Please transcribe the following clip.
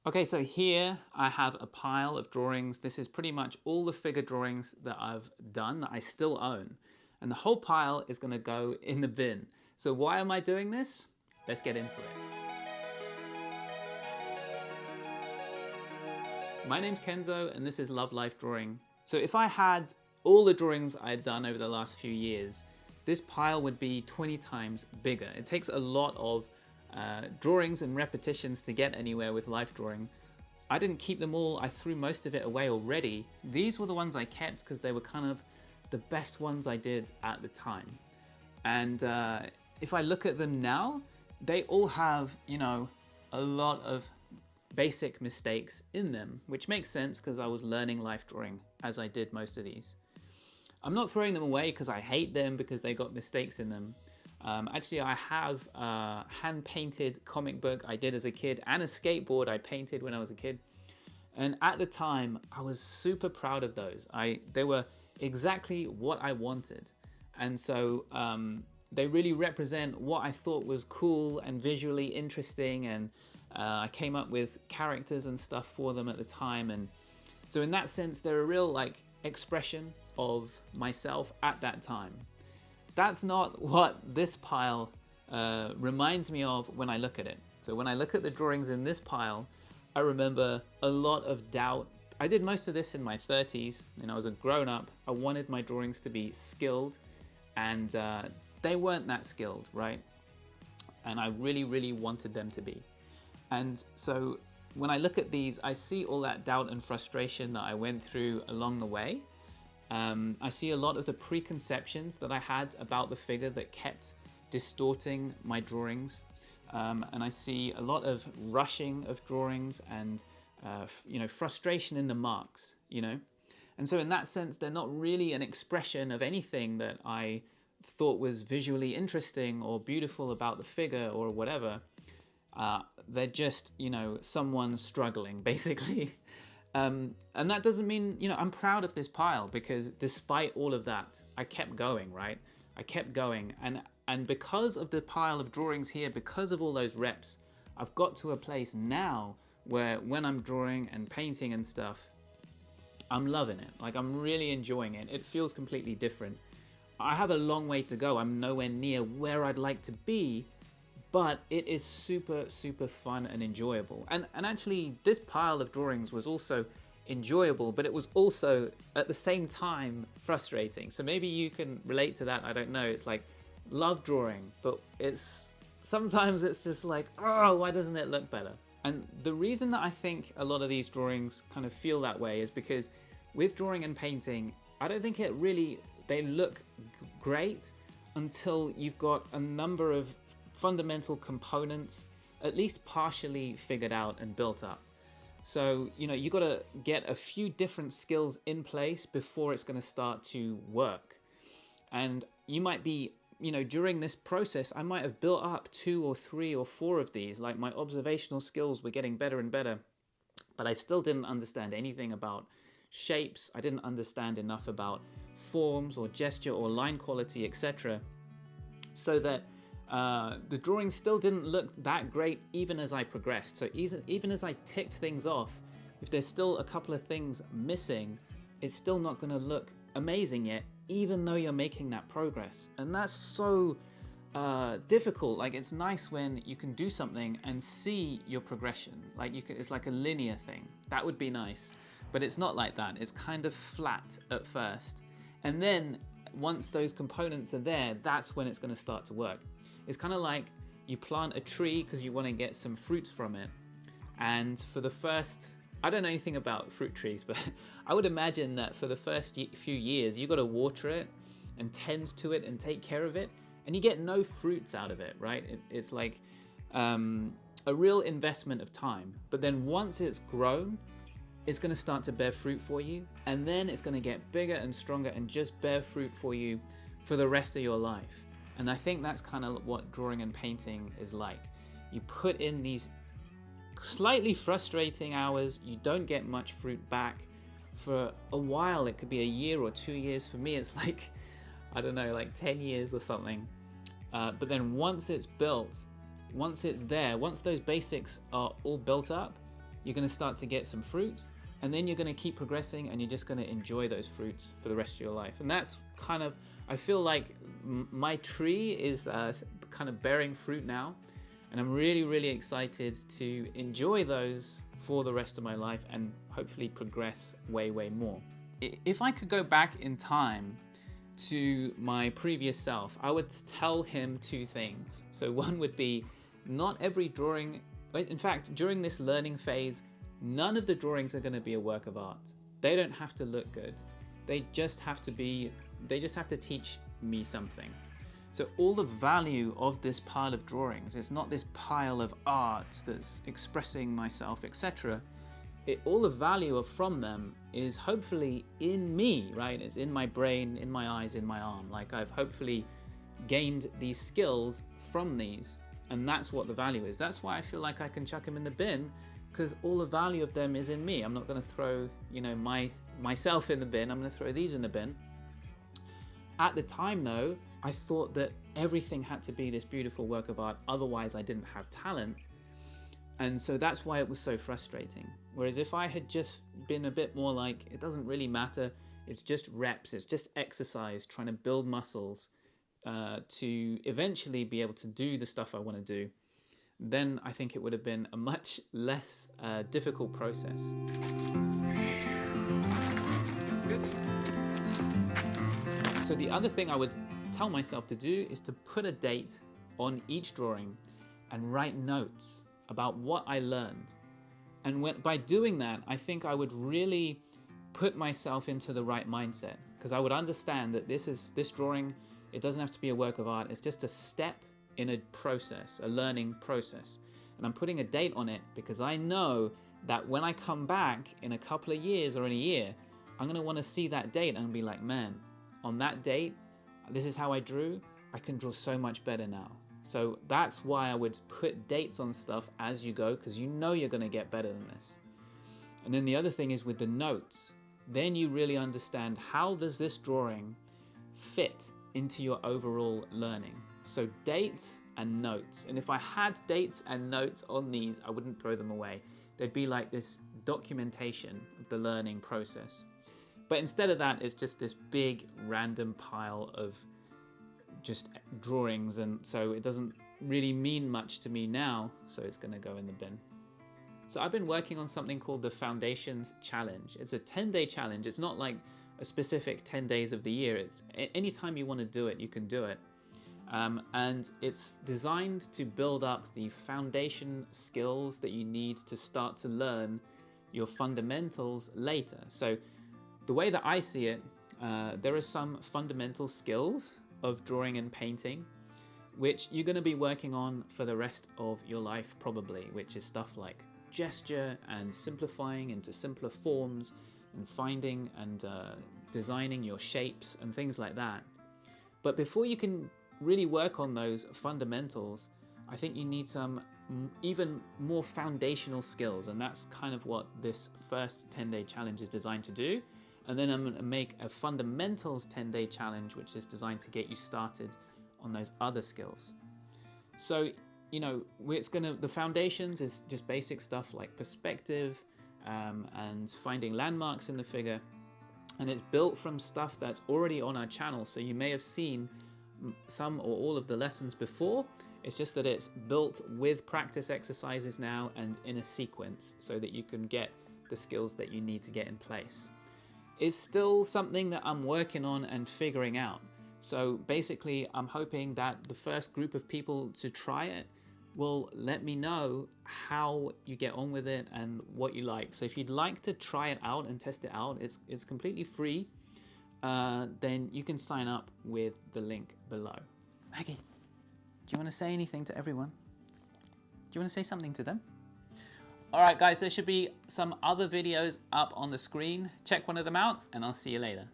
Okay, so here I have a pile of drawings. This is pretty much all the figure drawings that I've done that I still own. And the whole pile is going to go in the bin. So why am I doing this? Let's get into it. My name's Kenzo and this is Love Life Drawing. So if I had all the drawings I had done over the last few years, this pile would be 20 times bigger. It takes a lot of drawings and repetitions to get anywhere with life drawing. I didn't keep them all, I threw most of it away already. These were the ones I kept because they were kind of the best ones I did at the time. And if I look at them now, they all have, you know, a lot of basic mistakes in them, which makes sense because I was learning life drawing as I did most of these. I'm not throwing them away because I hate them because they got mistakes in them. Actually, I have a hand-painted comic book I did as a kid and a skateboard I painted when I was a kid. And at the time, I was super proud of those. They were exactly what I wanted. And so they really represent what I thought was cool and visually interesting. And I came up with characters and stuff for them at the time. And so in that sense, they're a real expression of myself at that time. That's not what this pile reminds me of when I look at it. So when I look at the drawings in this pile, I remember a lot of doubt. I did most of this in my 30s, and I was a grown-up. I wanted my drawings to be skilled, and they weren't that skilled, right? And I really, really wanted them to be. And so when I look at these, I see all that doubt and frustration that I went through along the way. I see a lot of the preconceptions that I had about the figure that kept distorting my drawings. And I see a lot of rushing of drawings and frustration in the marks, And so in that sense, they're not really an expression of anything that I thought was visually interesting or beautiful about the figure or whatever. They're just, someone struggling, basically. And that doesn't mean, I'm proud of this pile because despite all of that, I kept going, right? I kept going. And because of the pile of drawings here, because of all those reps, I've got to a place now where when I'm drawing and painting and stuff, I'm loving it. I'm really enjoying it. It feels completely different. I have a long way to go. I'm nowhere near where I'd like to be, but it is super, super fun and enjoyable. And actually, this pile of drawings was also enjoyable, but it was also, at the same time, frustrating. So maybe you can relate to that, I don't know. It's like, love drawing, but sometimes it's just like, oh, why doesn't it look better? And the reason that I think a lot of these drawings kind of feel that way is because with drawing and painting, I don't think they look great until you've got a number of fundamental components at least partially figured out and built up. So, you got to get a few different skills in place before it's going to start to work. And you might be, during this process, I might have built up 2 or 3 or 4 of these, like my observational skills were getting better and better, but I still didn't understand anything about shapes. I didn't understand enough about forms or gesture or line quality, etc. So that the drawing still didn't look that great even as I progressed. So even as I ticked things off, if there's still a couple of things missing, it's still not going to look amazing yet, even though you're making that progress. And that's so difficult. It's nice when you can do something and see your progression. It's like a linear thing. That would be nice, but it's not like that. It's kind of flat at first. And then once those components are there, that's when it's going to start to work. It's kind of like you plant a tree because you want to get some fruits from it. And for the first, I don't know anything about fruit trees, but I would imagine that for the first few years, you got to water it and tend to it and take care of it. And you get no fruits out of it, right? It's like a real investment of time. But then once it's grown, it's going to start to bear fruit for you. And then it's going to get bigger and stronger and just bear fruit for you for the rest of your life. And I think that's kind of what drawing and painting is like. You put in these slightly frustrating hours, you don't get much fruit back. For a while, it could be a year or 2 years. For me, it's like, I don't know, 10 years or something. But then once it's built, once it's there, once those basics are all built up, you're going to start to get some fruit, and then you're going to keep progressing, and you're just going to enjoy those fruits for the rest of your life. And that's kind of, I feel like my tree is kind of bearing fruit now, and I'm really, really excited to enjoy those for the rest of my life and hopefully progress way, way more. If I could go back in time to my previous self, I would tell him two things. So one would be, not every drawing, in fact, during this learning phase, none of the drawings are going to be a work of art. They don't have to look good. They just have to teach me something. So all the value of this pile of drawings, it's not this pile of art that's expressing myself, etc. All the value from them is hopefully in me, right? It's in my brain, in my eyes, in my arm. Like, I've hopefully gained these skills from these, and that's what the value is. That's why I feel like I can chuck them in the bin, because all the value of them is in me. I'm not going to throw, myself in the bin. I'm going to throw these in the bin. At the time, though, I thought that everything had to be this beautiful work of art, otherwise I didn't have talent. And so that's why it was so frustrating. Whereas if I had just been a bit more like, it doesn't really matter, it's just reps, it's just exercise, trying to build muscles to eventually be able to do the stuff I want to do, then I think it would have been a much less difficult process. That's good. So the other thing I would tell myself to do is to put a date on each drawing and write notes about what I learned. And by doing that, I think I would really put myself into the right mindset, because I would understand that this drawing, it doesn't have to be a work of art. It's just a step in a process, a learning process. And I'm putting a date on it because I know that when I come back in a couple of years or in a year, I'm going to want to see that date and be like, man, on that date, this is how I drew. I can draw so much better now. So that's why I would put dates on stuff as you go, because you know you're going to get better than this. And then the other thing is with the notes, then you really understand, how does this drawing fit into your overall learning? So dates and notes. And if I had dates and notes on these, I wouldn't throw them away. They'd be like this documentation of the learning process. But instead of that, it's just this big random pile of just drawings, and so it doesn't really mean much to me now, so it's going to go in the bin. So I've been working on something called the Foundations Challenge. It's a 10-day challenge. It's not like a specific 10 days of the year. It's anytime you want to do it, you can do it. And it's designed to build up the foundation skills that you need to start to learn your fundamentals later. So the way that I see it, there are some fundamental skills of drawing and painting which you're going to be working on for the rest of your life probably, which is stuff like gesture and simplifying into simpler forms and finding and designing your shapes and things like that. But before you can really work on those fundamentals, I think you need some even more foundational skills, and that's kind of what this first 10-day challenge is designed to do. And then I'm going to make a fundamentals 10-day challenge, which is designed to get you started on those other skills. So, you know, the foundations is just basic stuff like perspective and finding landmarks in the figure. And it's built from stuff that's already on our channel. So you may have seen some or all of the lessons before. It's just that it's built with practice exercises now and in a sequence so that you can get the skills that you need to get in place. It's still something that I'm working on and figuring out. So basically, I'm hoping that the first group of people to try it will let me know how you get on with it and what you like. So if you'd like to try it out and test it out, it's completely free. Then you can sign up with the link below. Maggie, do you want to say anything to everyone? Do you want to say something to them? All right, guys, there should be some other videos up on the screen. Check one of them out, and I'll see you later.